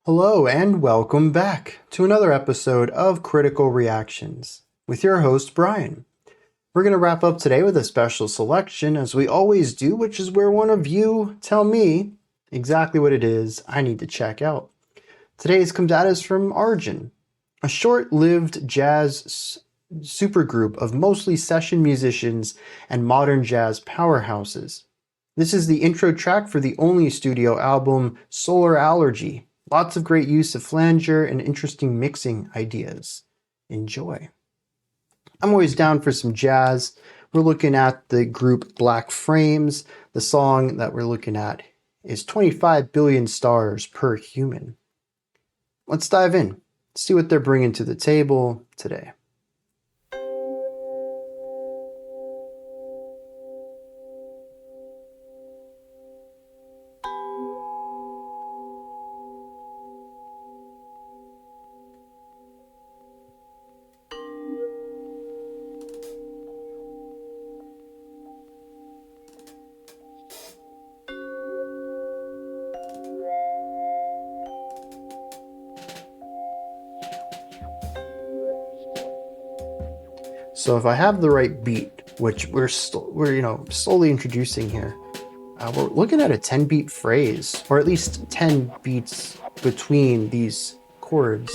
Hello and welcome back to another episode of Critical Reactions with your host, Bryan. We're going to wrap up today with a special selection, as we always do, which is where one of you tell me exactly what it is I need to check out. Today's comes at us from Origin, a short-lived jazz supergroup of mostly session musicians and modern jazz powerhouses. This is the intro track for the only studio album, Solar Allergy. Lots of great use of flanger and interesting mixing ideas. Enjoy. I'm always down for some jazz. We're looking at the group Black Frames. The song that we're looking at is 25 billion stars per human. Let's dive in. See what they're bringing to the table today. So if I have the right beat, which we're slowly introducing here, we're looking at a 10-beat phrase, or at least 10 beats between these chords.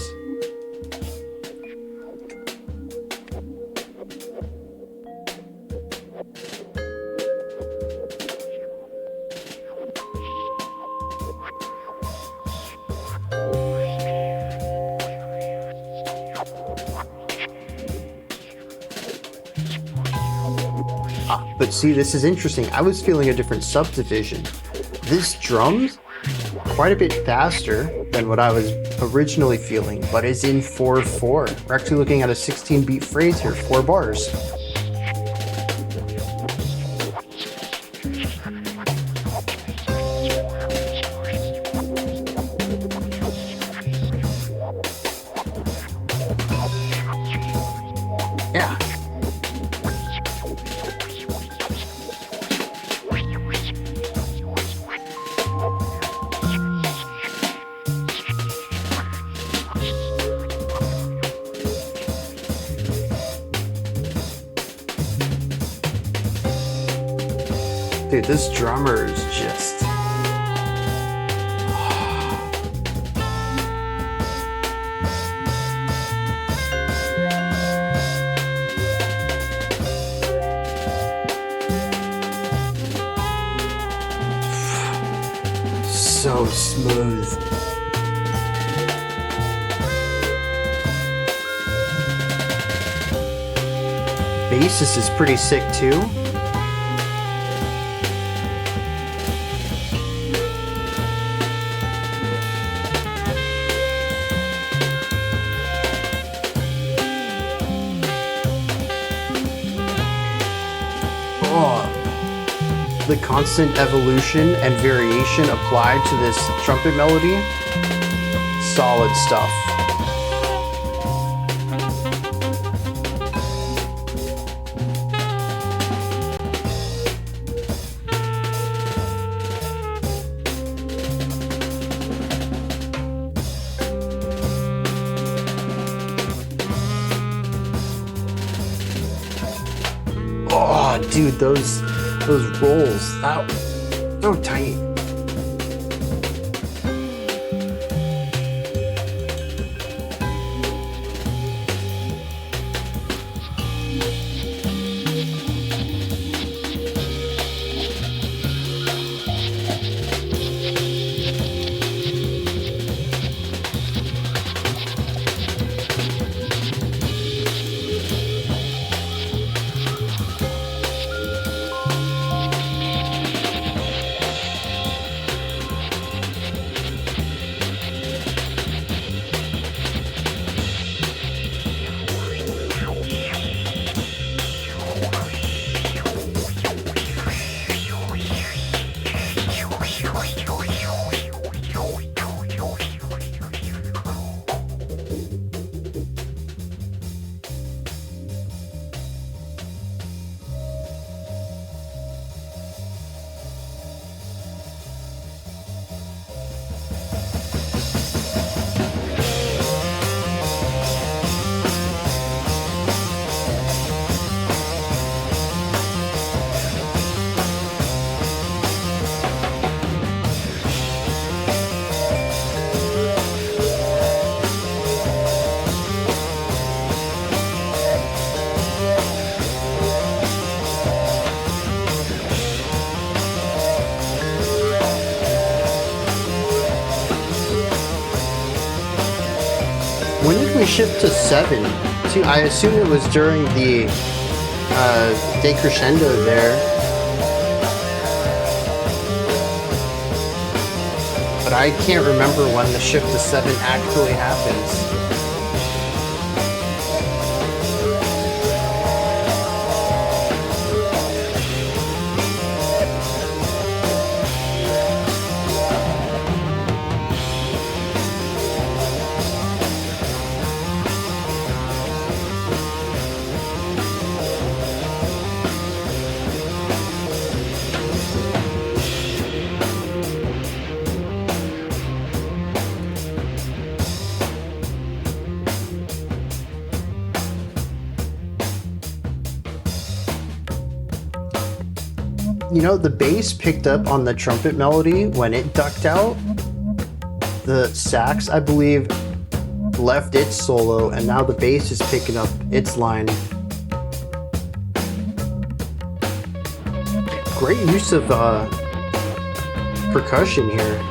But see, this is interesting. I was feeling a different subdivision. This drums quite a bit faster than what I was originally feeling, but is in 4/4. We're actually looking at a 16-beat phrase here, 4 bars. Yeah. Dude, this drummer is just... so smooth. Bassist is pretty sick too. The constant evolution and variation applied to this trumpet melody, solid stuff. Oh, dude, those rolls, so tight. actually shift to 7. See, I assume it was during the decrescendo there. But I can't remember when the shift to 7 actually happens. You know, the bass picked up on the trumpet melody when it ducked out. The sax, I believe, left its solo, and now the bass is picking up its line. Great use of percussion here.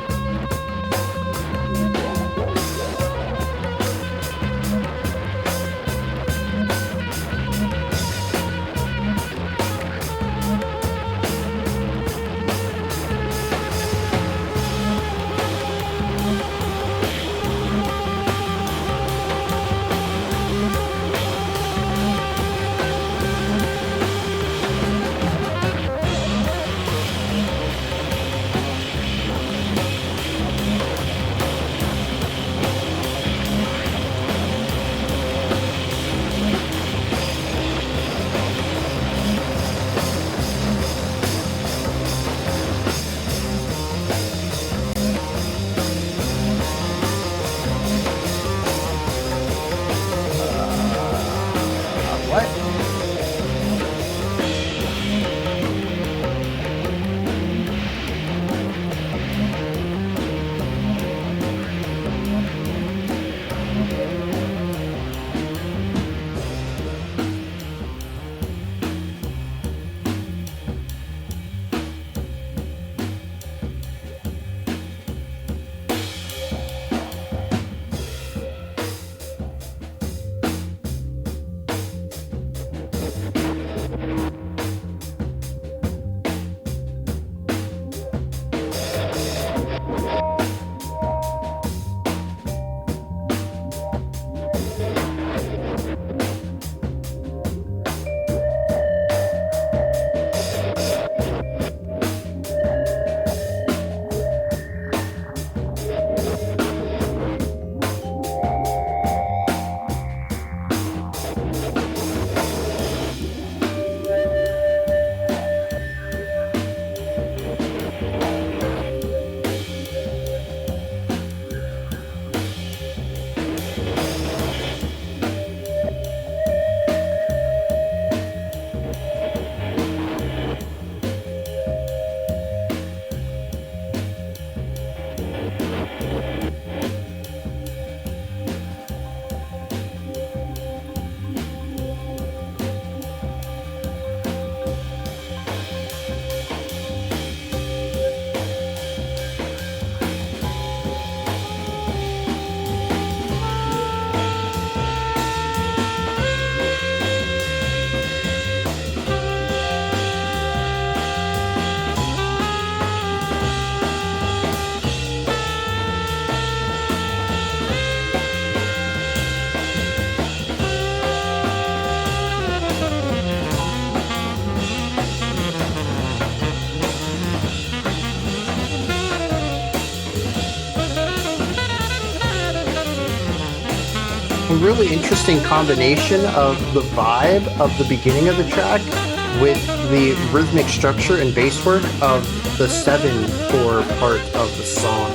A really interesting combination of the vibe of the beginning of the track with the rhythmic structure and bass work of the 7/4 part of the song.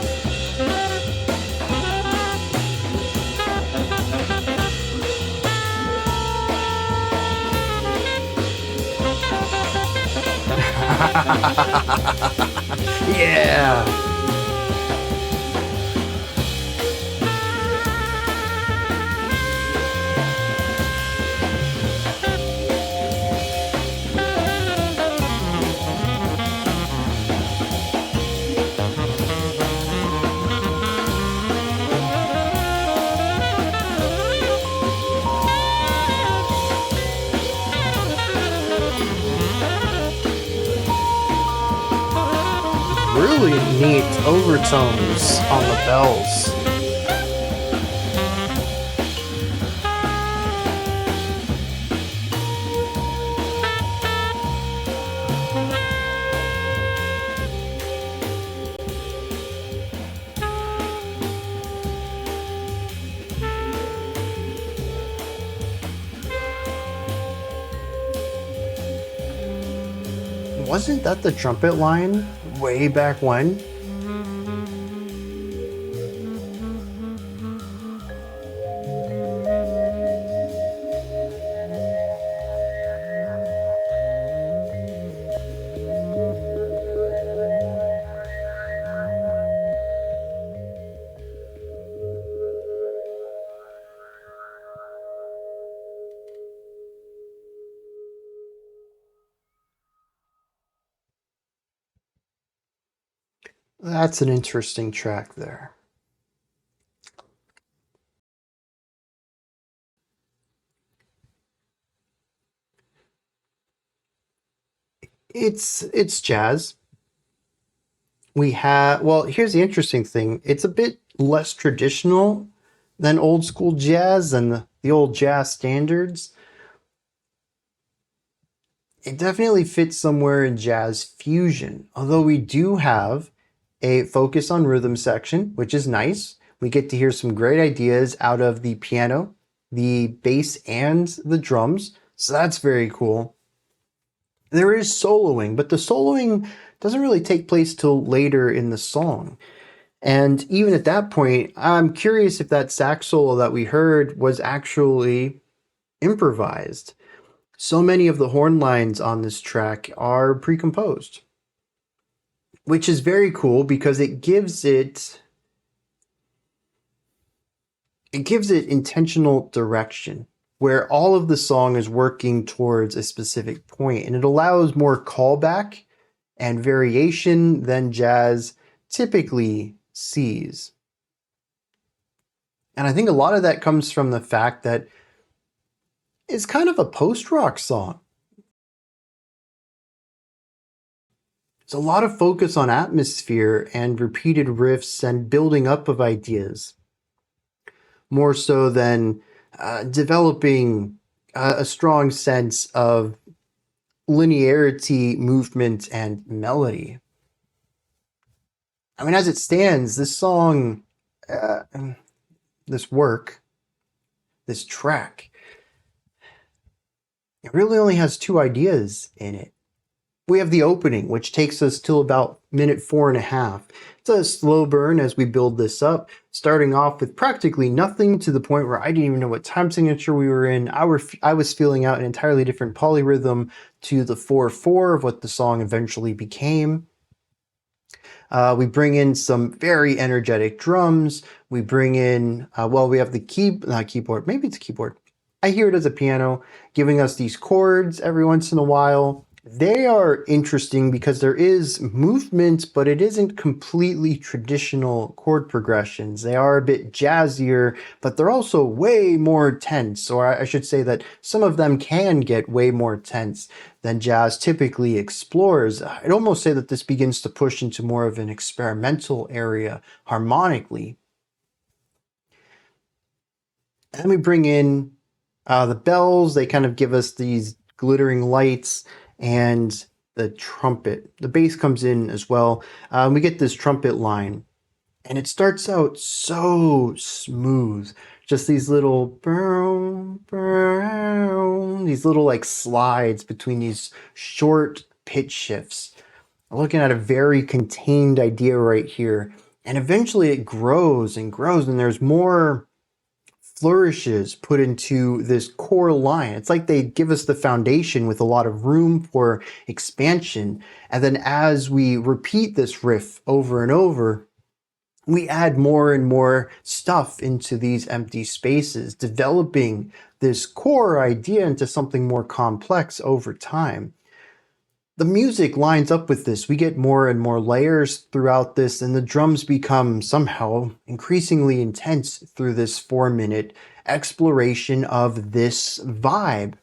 Yeah! really neat overtones on the bells. Wasn't that the trumpet line way back when? That's an interesting track there. It's jazz. We have, well, here's the interesting thing. It's a bit less traditional than old school jazz and the old jazz standards. It definitely fits somewhere in jazz fusion, although we do have a focus on rhythm section, which is nice. We get to hear some great ideas out of the piano, the bass, and the drums. So that's very cool. There is soloing, but the soloing doesn't really take place till later in the song. And even at that point, I'm curious if that sax solo that we heard was actually improvised. So many of the horn lines on this track are pre-composed, which is very cool because it gives it intentional direction where all of the song is working towards a specific point, and it allows more callback and variation than jazz typically sees. And I think a lot of that comes from the fact that it's kind of a post-rock song. There's a lot of focus on atmosphere and repeated riffs and building up of ideas, more so than developing a strong sense of linearity, movement, and melody. I mean, as it stands, this song, this work, this track, it really only has two ideas in it. We have the opening, which takes us till about minute 4.5. It's a slow burn as we build this up, starting off with practically nothing to the point where I didn't even know what time signature we were in. I was feeling out an entirely different polyrhythm to the 4/4 of what the song eventually became. We bring in some very energetic drums. We bring in, we have the not keyboard, maybe it's a keyboard. I hear it as a piano, giving us these chords every once in a while. They are interesting because there is movement, but it isn't completely traditional chord progressions. They are a bit jazzier, but they're also way more tense, or I should say that some of them can get way more tense than jazz typically explores. I'd almost say that this begins to push into more of an experimental area harmonically. And then we bring in the bells. They kind of give us these glittering lights, and the trumpet. The bass comes in as well. We get this trumpet line, and it starts out so smooth. Just these little these little like slides between these short pitch shifts. I'm looking at a very contained idea right here, and eventually it grows and grows, and there's more flourishes put into this core line. It's like they give us the foundation with a lot of room for expansion. And then as we repeat this riff over and over, we add more and more stuff into these empty spaces, developing this core idea into something more complex over time. The music lines up with this. We get more and more layers throughout this, and the drums become somehow increasingly intense through this 4-minute exploration of this vibe.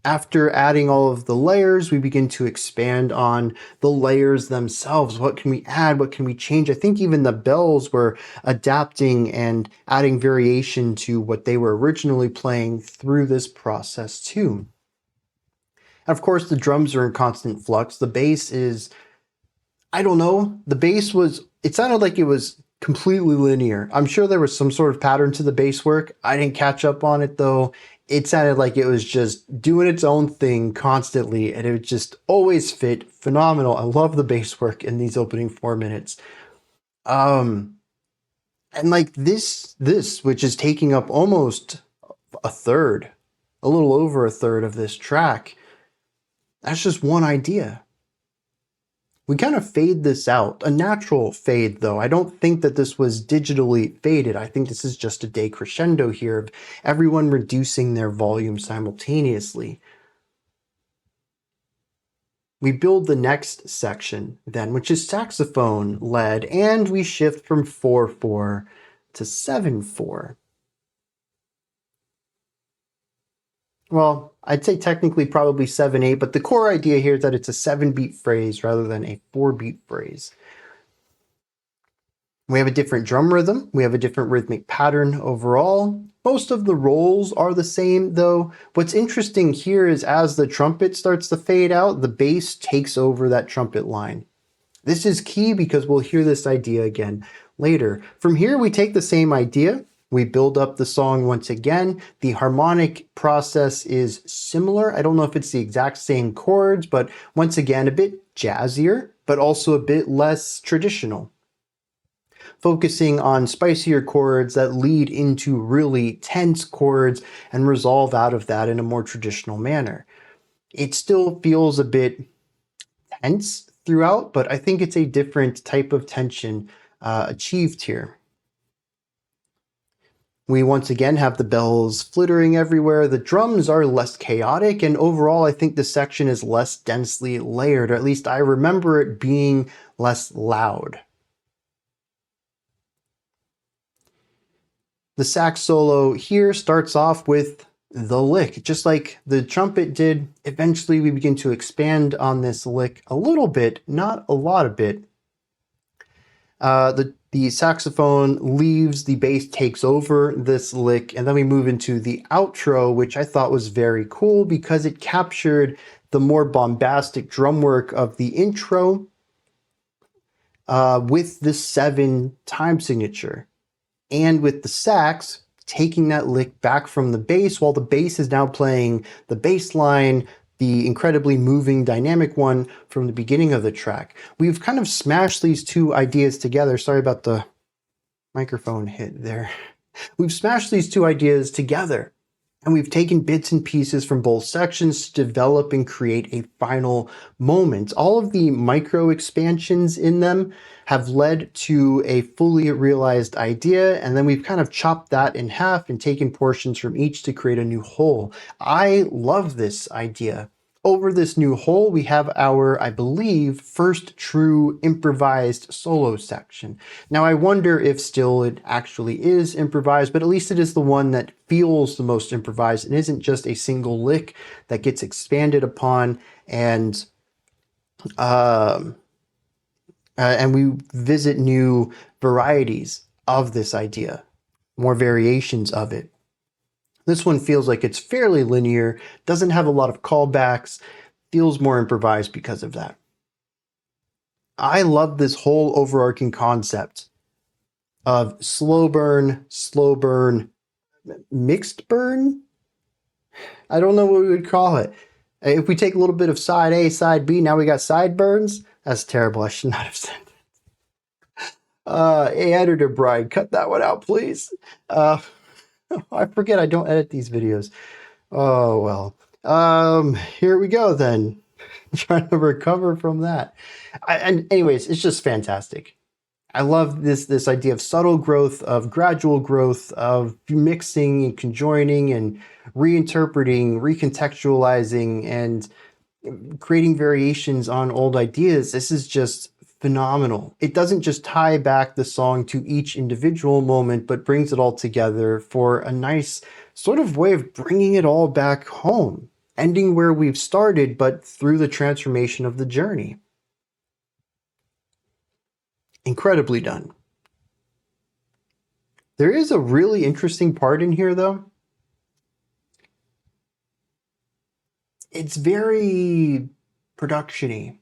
After adding all of the layers, we begin to expand on the layers themselves. What can we add? What can we change? I think even the bells were adapting and adding variation to what they were originally playing through this process too. And of course, the drums are in constant flux. The bass is, I don't know, the bass was, it sounded like it was completely linear. I'm sure there was some sort of pattern to the bass work. I didn't catch up on it though. It sounded like it was just doing its own thing constantly, and it would just always fit. Phenomenal. I love the bass work in these opening 4 minutes. And like this, which is taking up almost a third, a little over a third of this track, that's just one idea. We kind of fade this out, a natural fade though. I don't think that this was digitally faded. I think this is just a decrescendo here of everyone reducing their volume simultaneously. We build the next section then, which is saxophone led, and we shift from 4/4 to 7/4. Well, I'd say technically probably 7/8, but the core idea here is that it's a 7-beat phrase rather than a 4-beat phrase. We have a different drum rhythm. We have a different rhythmic pattern overall. Most of the rolls are the same, though. What's interesting here is as the trumpet starts to fade out, the bass takes over that trumpet line. This is key because we'll hear this idea again later. From here, we take the same idea. We build up the song once again. The harmonic process is similar. I don't know if it's the exact same chords, but once again, a bit jazzier, but also a bit less traditional. Focusing on spicier chords that lead into really tense chords and resolve out of that in a more traditional manner. It still feels a bit tense throughout, but I think it's a different type of tension achieved here. We once again have the bells flittering everywhere. The drums are less chaotic, and overall I think this section is less densely layered, or at least I remember it being less loud. The sax solo here starts off with the lick, just like the trumpet did. Eventually we begin to expand on this lick a little bit, not a lot of bit. The saxophone leaves, the bass takes over this lick, and then we move into the outro, which I thought was very cool because it captured the more bombastic drum work of the intro with the 7 time signature, and with the sax taking that lick back from the bass, while the bass is now playing the bass line, the incredibly moving dynamic one from the beginning of the track. We've kind of smashed these two ideas together. Sorry about the microphone hit there. We've smashed these two ideas together, and we've taken bits and pieces from both sections to develop and create a final moment. All of the micro expansions in them have led to a fully realized idea, and then we've kind of chopped that in half and taken portions from each to create a new whole. I love this idea. Over this new whole, we have our, I believe, first true improvised solo section. Now, I wonder if still it actually is improvised, but at least it is the one that feels the most improvised and isn't just a single lick that gets expanded upon, and we visit new varieties of this idea, more variations of it. This one feels like it's fairly linear, doesn't have a lot of callbacks, feels more improvised because of that. I love this whole overarching concept of slow burn, mixed burn? I don't know what we would call it. If we take a little bit of side A, side B, now we got sideburns. That's terrible. I should not have said that. Hey, editor Bryan, cut that one out, please. I forget I don't edit these videos. Oh, well. Here we go then. Trying to recover from that. And anyways, it's just fantastic. I love this idea of subtle growth, of gradual growth, of mixing and conjoining and reinterpreting, recontextualizing, and creating variations on old ideas. This is just phenomenal. It doesn't just tie back the song to each individual moment, but brings it all together for a nice sort of way of bringing it all back home. ending where we've started, but through the transformation of the journey. Incredibly done. There is a really interesting part in here, though. It's very production-y.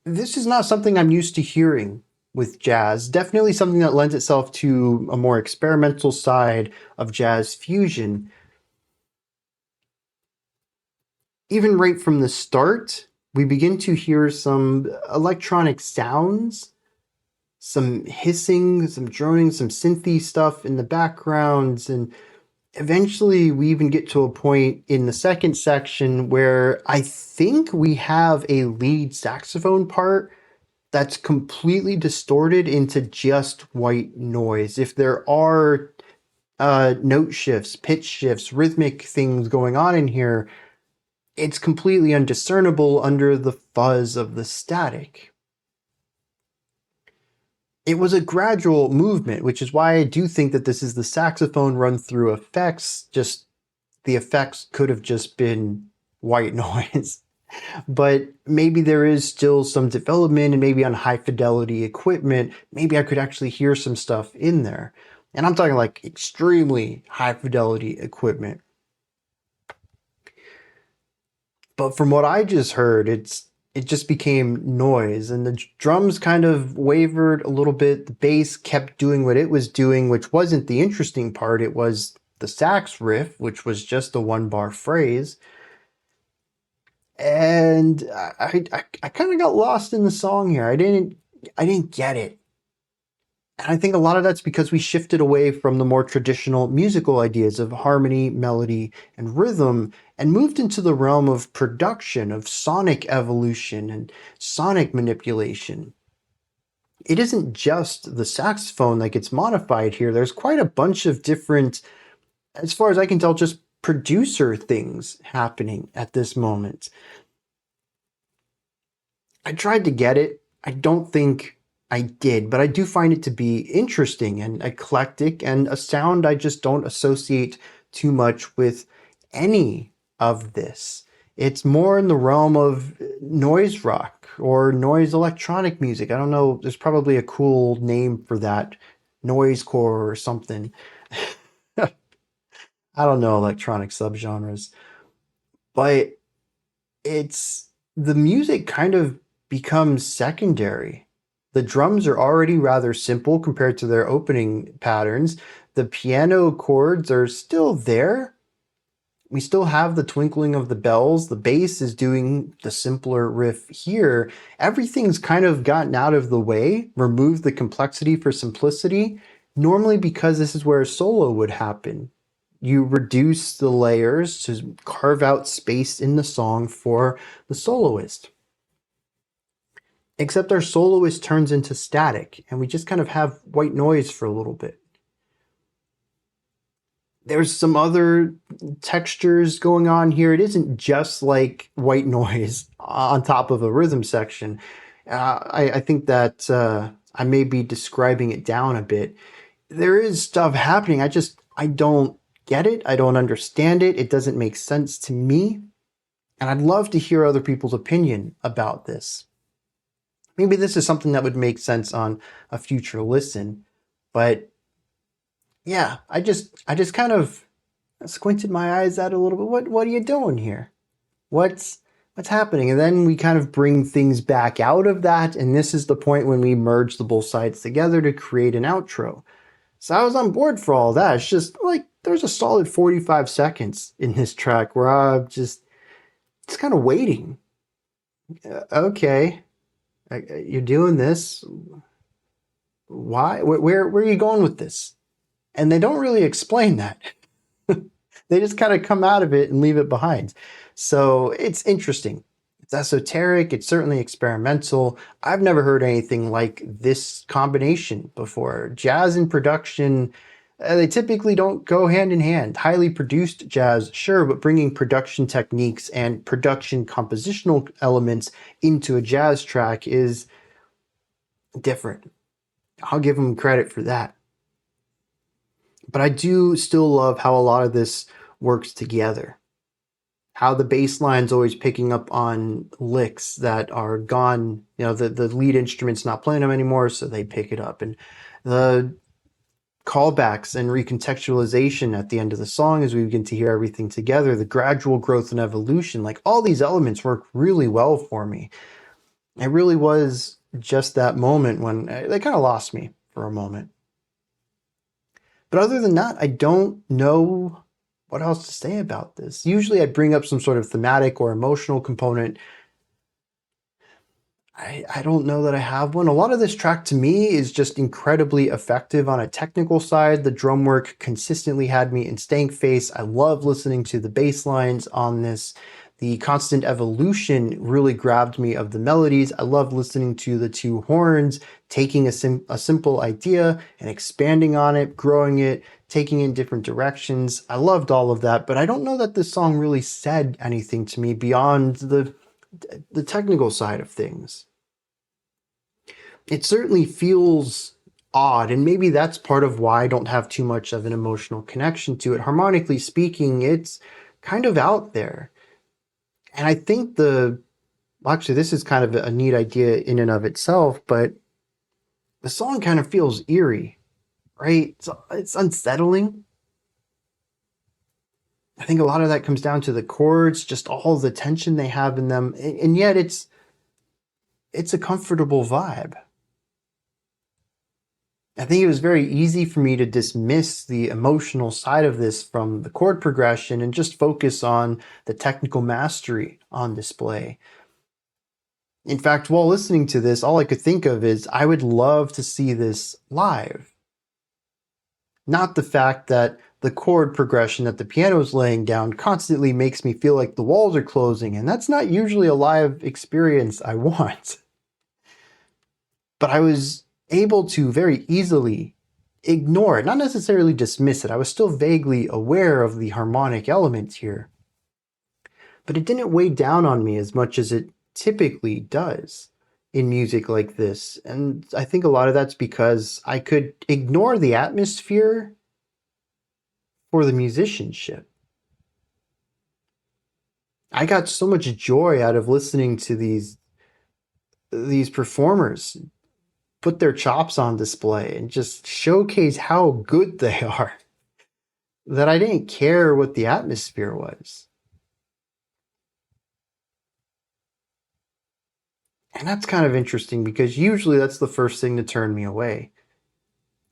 This is not something I'm used to hearing with jazz. Definitely something that lends itself to a more experimental side of jazz fusion. Even right from the start, we begin to hear some electronic sounds, some hissing, some droning, some synthy stuff in the backgrounds, and eventually we even get to a point in the second section where I think we have a lead saxophone part that's completely distorted into just white noise. If there are note shifts, pitch shifts, rhythmic things going on in here, it's completely undiscernible under the fuzz of the static. It was a gradual movement, which is why I do think that this is the saxophone run through effects. Just the effects could have just been white noise. But maybe there is still some development, and maybe on high fidelity equipment, maybe I could actually hear some stuff in there. And I'm talking like extremely high fidelity equipment. But from what I just heard, it just became noise, and the drums kind of wavered a little bit. The bass kept doing what it was doing, which wasn't the interesting part. It was the sax riff, which was just a 1-bar phrase. And I kind of got lost in the song here. I didn't get it. And I think a lot of that's because we shifted away from the more traditional musical ideas of harmony, melody, and rhythm, and moved into the realm of production, of sonic evolution and sonic manipulation. It isn't just the saxophone that gets modified here. There's quite a bunch of different, as far as I can tell, just producer things happening at this moment. I tried to get it. I don't think I did, but I do find it to be interesting and eclectic, and a sound I just don't associate too much with any of this. It's more in the realm of noise rock or noise electronic music. I don't know. There's probably a cool name for that. Noisecore or something. I don't know electronic subgenres, but it's the music kind of becomes secondary. The drums are already rather simple compared to their opening patterns. The piano chords are still there. We still have the twinkling of the bells. The bass is doing the simpler riff here. Everything's kind of gotten out of the way, removed the complexity for simplicity, normally because this is where a solo would happen. You reduce the layers to carve out space in the song for the soloist. Except our soloist turns into static, and we just kind of have white noise for a little bit. There's some other textures going on here. It isn't just like white noise on top of a rhythm section. I think that I may be describing it down a bit. There is stuff happening. I don't get it. I don't understand it. It doesn't make sense to me. And I'd love to hear other people's opinion about this. Maybe this is something that would make sense on a future listen. But yeah, I just kind of squinted my eyes out a little bit. What are you doing here? What's happening? And then we kind of bring things back out of that, and this is the point when we merge the both sides together to create an outro. So I was on board for all that. It's just like there's a solid 45 seconds in this track where I'm just kind of waiting. Okay, you're doing this. Why? Where are you going with this? And they don't really explain that. They just kind of come out of it and leave it behind. So it's interesting. It's esoteric. It's certainly experimental. I've never heard anything like this combination before. Jazz and production, they typically don't go hand in hand. Highly produced jazz, sure, but bringing production techniques and production compositional elements into a jazz track is different. I'll give them credit for that. But I do still love how a lot of this works together. how the bass line's always picking up on licks that are gone. The lead instrument's not playing them anymore, so they pick it up. And the callbacks and recontextualization at the end of the song as we begin to hear everything together, the gradual growth and evolution, like all these elements work really well for me. It really was just that moment when they kind of lost me for a moment. But other than that, I don't know what else to say about this. Usually I'd bring up some sort of thematic or emotional component. I don't know that I have one. A lot of this track to me is just incredibly effective on a technical side. The drum work consistently had me in stank face. I love listening to the bass lines on this. The constant evolution really grabbed me of the melodies. I love listening to the two horns, taking a simple idea and expanding on it, growing it, taking it in different directions. I loved all of that, but I don't know that this song really said anything to me beyond the technical side of things. It certainly feels odd, and maybe that's part of why I don't have too much of an emotional connection to it. Harmonically speaking, it's kind of out there. And I think actually this is kind of a neat idea in and of itself, but the song kind of feels eerie, right? It's unsettling. I think a lot of that comes down to the chords, just all the tension they have in them, and yet it's a comfortable vibe. I think it was very easy for me to dismiss the emotional side of this from the chord progression and just focus on the technical mastery on display. In fact, while listening to this, all I could think of is I would love to see this live. Not the fact that the chord progression that the piano is laying down constantly makes me feel like the walls are closing, and that's not usually a live experience I want. But I was able to very easily ignore it, not necessarily dismiss it. I was still vaguely aware of the harmonic element here. But it didn't weigh down on me as much as it typically does in music like this. And I think a lot of that's because I could ignore the atmosphere for the musicianship. I got so much joy out of listening to these performers put their chops on display and just showcase how good they are, that I didn't care what the atmosphere was. And that's kind of interesting because usually that's the first thing to turn me away.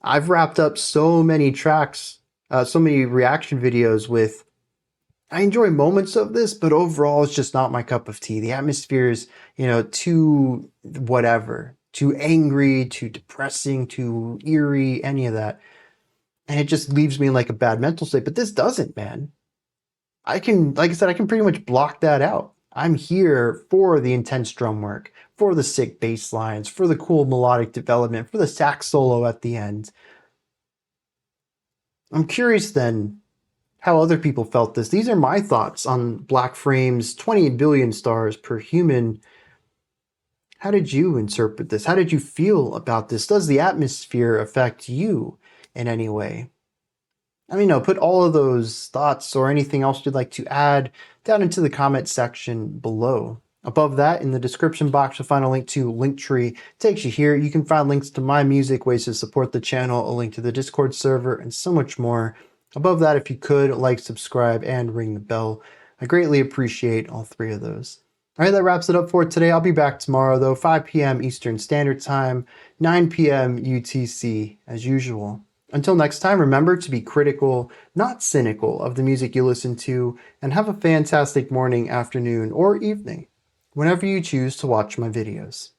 I've wrapped up so many tracks, so many reaction videos with, I enjoy moments of this, but overall it's just not my cup of tea. The atmosphere is, too whatever, too angry, too depressing, too eerie, any of that. And it just leaves me in like a bad mental state. But this doesn't, man. Like I said, I can pretty much block that out. I'm here for the intense drum work, for the sick bass lines, for the cool melodic development, for the sax solo at the end. I'm curious then how other people felt this. These are my thoughts on Black Frame's 20 billion stars per human. How did you interpret this? How did you feel about this? Does the atmosphere affect you in any way? Let me know. Put all of those thoughts or anything else you'd like to add down into the comment section below. Above that, in the description box, you'll find a link to Linktree. It takes you here. You can find links to my music, ways to support the channel, a link to the Discord server, and so much more. Above that, if you could, like, subscribe, and ring the bell. I greatly appreciate all three of those. All right, that wraps it up for today. I'll be back tomorrow, though, 5 p.m. Eastern Standard Time, 9 p.m. UTC, as usual. Until next time, remember to be critical, not cynical, of the music you listen to, and have a fantastic morning, afternoon, or evening, whenever you choose to watch my videos.